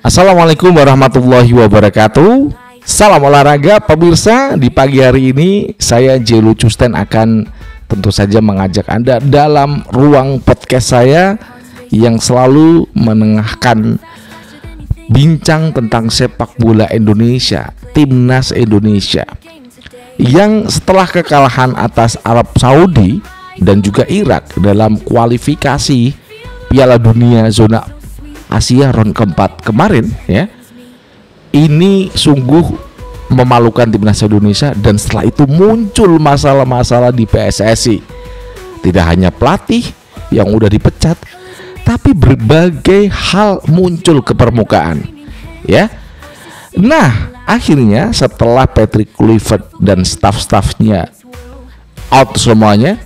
Assalamualaikum warahmatullahi wabarakatuh. Salam olahraga pemirsa. Di pagi hari ini saya J. Lucusten akan tentu saja mengajak Anda dalam ruang podcast saya yang selalu menengahkan bincang tentang sepak bola Indonesia, Timnas Indonesia yang setelah kekalahan atas Arab Saudi dan juga Irak dalam kualifikasi Piala Dunia zona Asia round keempat kemarin ya, ini sungguh memalukan Timnas Indonesia. Dan setelah itu muncul masalah-masalah di PSSI. Tidak hanya pelatih yang udah dipecat, tapi berbagai hal muncul ke permukaan ya. Nah, akhirnya setelah Patrick Kluivert dan staff-staffnya out semuanya,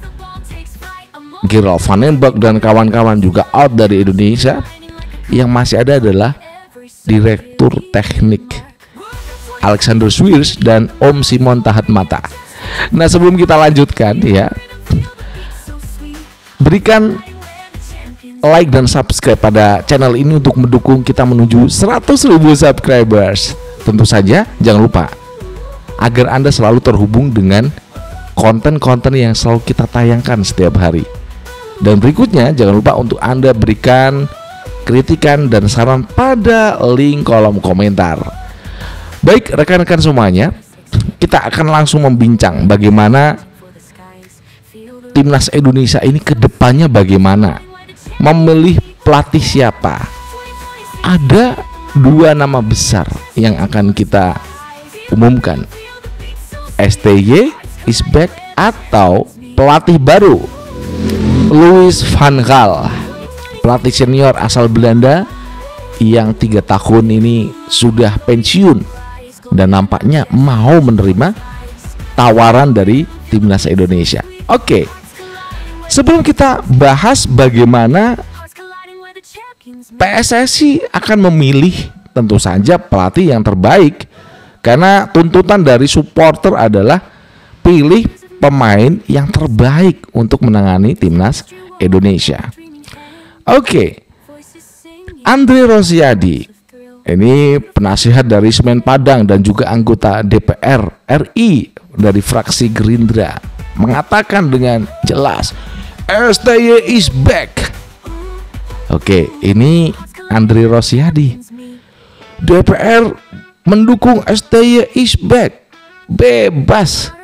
Gerald van den Berg dan kawan-kawan juga out dari Indonesia, yang masih ada adalah Direktur Teknik Alexander Swiers dan Om Simon Tahatmata. Nah, sebelum kita lanjutkan ya, berikan like dan subscribe pada channel ini untuk mendukung kita menuju 100.000 subscribers. Tentu saja jangan lupa agar Anda selalu terhubung dengan konten-konten yang selalu kita tayangkan setiap hari. Dan berikutnya jangan lupa untuk Anda berikan kritikan dan saran pada link kolom komentar. Baik rekan-rekan semuanya, kita akan langsung membincang bagaimana Timnas Indonesia ini ke depannya, bagaimana memilih pelatih siapa. Ada dua nama besar yang akan kita umumkan, STY is back atau pelatih baru Louis van Gaal, pelatih senior asal Belanda yang 3 tahun ini sudah pensiun dan nampaknya mau menerima tawaran dari Timnas Indonesia. Oke, sebelum kita bahas bagaimana PSSI akan memilih tentu saja pelatih yang terbaik, karena tuntutan dari supporter adalah pilih pemain yang terbaik untuk menangani Timnas Indonesia. Oke, Andre Rosiadi, ini penasihat dari Semen Padang dan juga anggota DPR RI dari fraksi Gerindra, mengatakan dengan jelas STY is back. Oke, ini Andre Rosiadi. DPR mendukung STY is back. Bebas.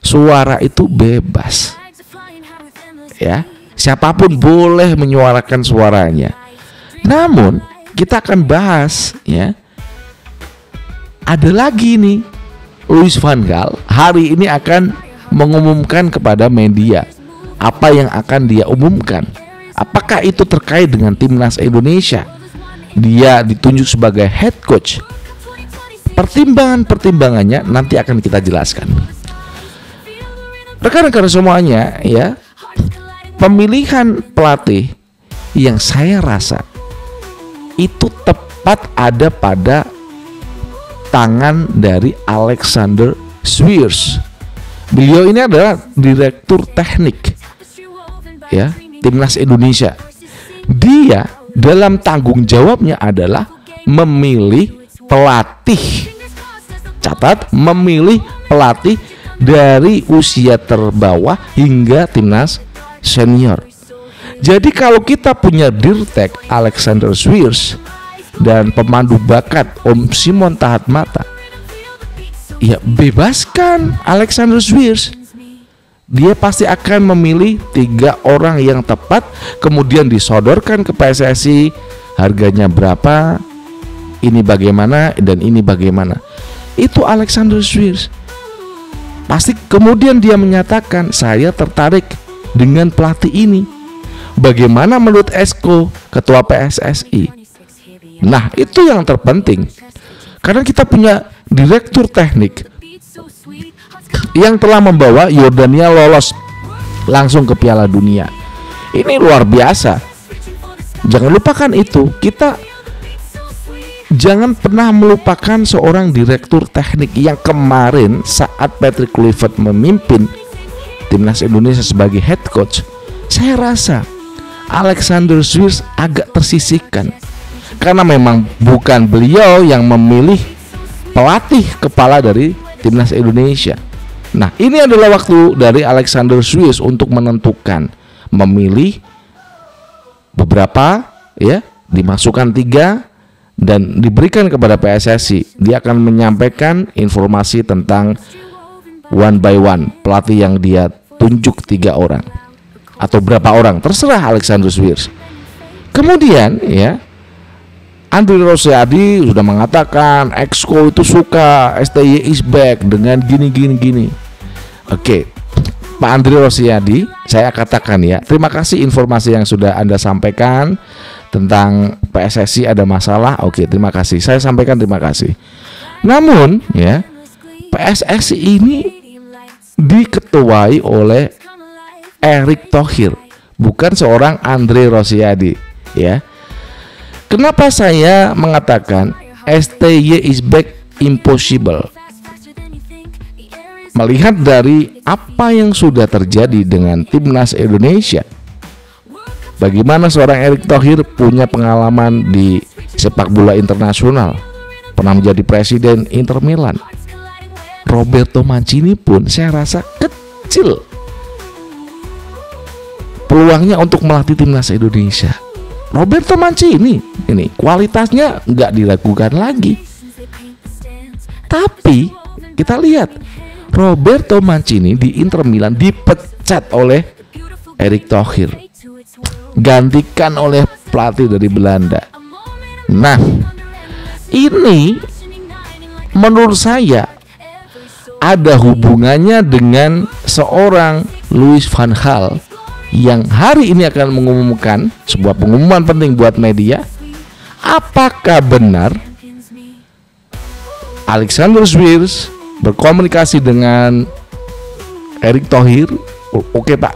Suara itu bebas. Ya. Siapapun boleh menyuarakan suaranya. Namun kita akan bahas ya, ada lagi nih, Louis van Gaal hari ini akan mengumumkan kepada media apa yang akan dia umumkan. Apakah itu terkait dengan Timnas Indonesia? Dia ditunjuk sebagai head coach. Pertimbangannya nanti akan kita jelaskan. Rekan-rekan semuanya ya, pemilihan pelatih yang saya rasa itu tepat ada pada tangan dari Alexander Swiers. Beliau ini adalah direktur teknik ya Timnas Indonesia. Dia dalam tanggung jawabnya adalah memilih pelatih. Catat, memilih pelatih dari usia terbawah hingga Timnas senior. Jadi kalau kita punya Dirtek Alexander Swiers dan pemandu bakat Om Simon Tahatmata, ya bebaskan Alexander Swiers. Dia pasti akan memilih 3 orang yang tepat, kemudian disodorkan ke PSSI, harganya berapa, ini bagaimana dan ini bagaimana. Itu Alexander Swiers. Pasti kemudian dia menyatakan, saya tertarik dengan pelatih ini. Bagaimana menurut Esko, ketua PSSI? Nah, itu yang terpenting. Karena kita punya direktur teknik yang telah membawa Yordania lolos langsung ke Piala Dunia. Ini luar biasa. Jangan lupakan itu. Kita jangan pernah melupakan seorang direktur teknik yang kemarin saat Patrick Kluivert memimpin Timnas Indonesia sebagai head coach, saya rasa Alexander Swiers agak tersisihkan karena memang bukan beliau yang memilih pelatih kepala dari timnas Indonesia. Nah, ini adalah waktu dari Alexander Swiss untuk menentukan, memilih beberapa, ya, dimasukkan 3 dan diberikan kepada PSSI. Dia akan menyampaikan informasi tentang one by one pelatih yang dia tunjuk 3 orang atau berapa orang, terserah Alexander Swiss. Kemudian, ya, Andre Rosiadi sudah mengatakan Exco itu suka STY is back dengan gini. Oke, Pak Andre Rosiadi, saya katakan ya, terima kasih informasi yang sudah Anda sampaikan tentang PSSI ada masalah. Oke, terima kasih. Saya sampaikan terima kasih. Namun, ya, PSSI ini diketuai oleh Erick Thohir, bukan seorang Andre Rosiadi, ya. Kenapa saya mengatakan STY is back impossible? Melihat dari apa yang sudah terjadi dengan timnas Indonesia, bagaimana seorang Erick Thohir punya pengalaman di sepak bola internasional, pernah menjadi presiden Inter Milan. Roberto Mancini pun saya rasa kecil peluangnya untuk melatih timnas Indonesia. Roberto Mancini ini kualitasnya nggak diragukan lagi. Tapi kita lihat Roberto Mancini di Inter Milan dipecat oleh Erick Thohir, gantikan oleh pelatih dari Belanda. Nah, ini menurut saya ada hubungannya dengan seorang Louis van Gaal yang hari ini akan mengumumkan sebuah pengumuman penting buat media. Apakah benar Alexander Swiss berkomunikasi dengan Erick Thohir? Oke Pak,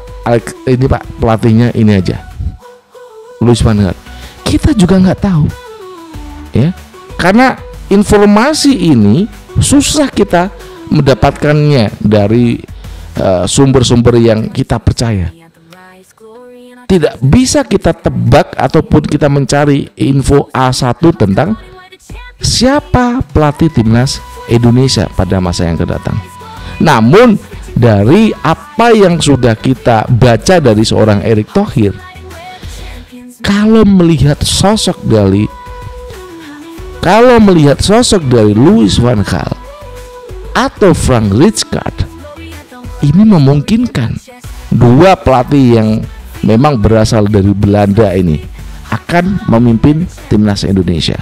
ini Pak pelatihnya ini aja, Louis van Gaal. Kita juga nggak tahu, ya, karena informasi ini susah kita mendapatkannya dari sumber-sumber yang kita percaya. Tidak bisa kita tebak ataupun kita mencari info A1 tentang siapa pelatih timnas Indonesia pada masa yang akan datang. Namun dari apa yang sudah kita baca dari seorang Erick Thohir, kalau melihat sosok dari Louis van Gaal atau Frank Rijkaard, ini memungkinkan 2 pelatih yang memang berasal dari Belanda ini akan memimpin timnas Indonesia.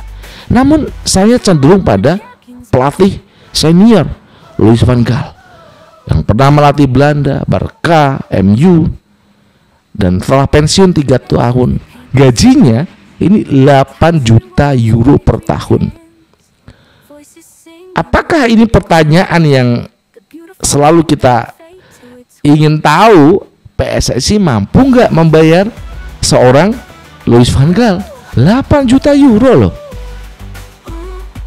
Namun saya cenderung pada pelatih senior Louis van Gaal yang pernah melatih Belanda, Barca, MU, dan telah pensiun 3 tahun. Gajinya ini 8 juta euro per tahun. Apakah ini pertanyaan yang selalu kita ingin tahu? PSSI mampu nggak membayar seorang Louis van Gaal 8 juta euro loh?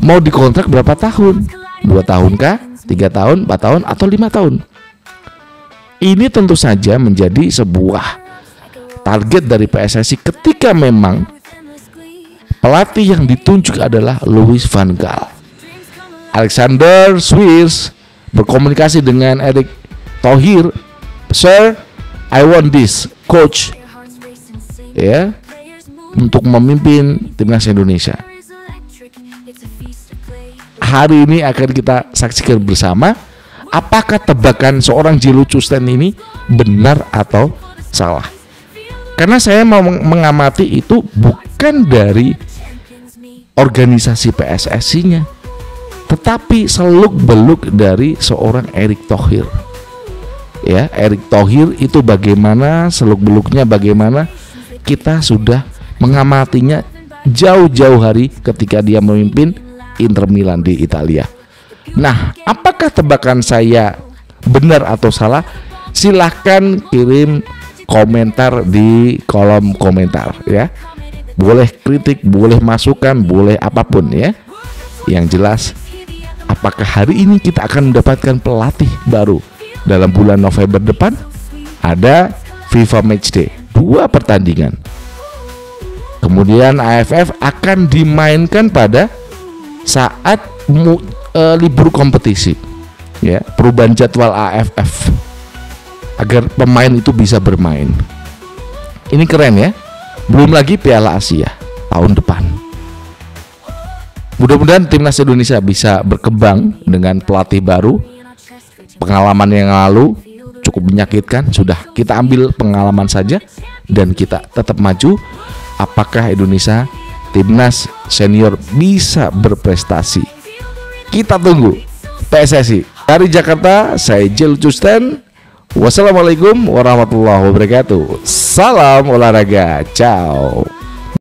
Mau dikontrak berapa tahun? 2 tahun kah? 3 tahun, 4 tahun, atau 5 tahun? Ini tentu saja menjadi sebuah target dari PSSI ketika memang pelatih yang ditunjuk adalah Louis van Gaal. Alexander Swiss berkomunikasi dengan Erick Thohir, "Sir, I want this coach, ya, untuk memimpin timnas Indonesia." Hari ini akan kita saksikan bersama apakah tebakan seorang Jelo Custen ini benar atau salah. Karena saya mau mengamati itu bukan dari organisasi PSSI-nya, tetapi seluk-beluk dari seorang Erick Thohir. Ya, Erick Thohir itu bagaimana seluk-beluknya, bagaimana kita sudah mengamatinya jauh-jauh hari ketika dia memimpin Inter Milan di Italia. Nah, apakah tebakan saya benar atau salah? Silahkan kirim komentar di kolom komentar, ya. Boleh kritik, boleh masukan, boleh apapun, ya. Yang jelas, apakah hari ini kita akan mendapatkan pelatih baru? Dalam bulan November depan ada FIFA Matchday, 2 pertandingan. Kemudian AFF akan dimainkan pada saat libur kompetisi, ya, perubahan jadwal AFF agar pemain itu bisa bermain. Ini keren ya. Belum lagi Piala Asia tahun depan. Mudah-mudahan timnas Indonesia bisa berkembang dengan pelatih baru. Pengalaman yang lalu cukup menyakitkan, sudah kita ambil pengalaman saja dan kita tetap maju. Apakah Indonesia timnas senior bisa berprestasi? Kita tunggu. PSSI. Dari Jakarta, saya Jel Custen. Wassalamualaikum warahmatullahi wabarakatuh. Salam olahraga. Ciao.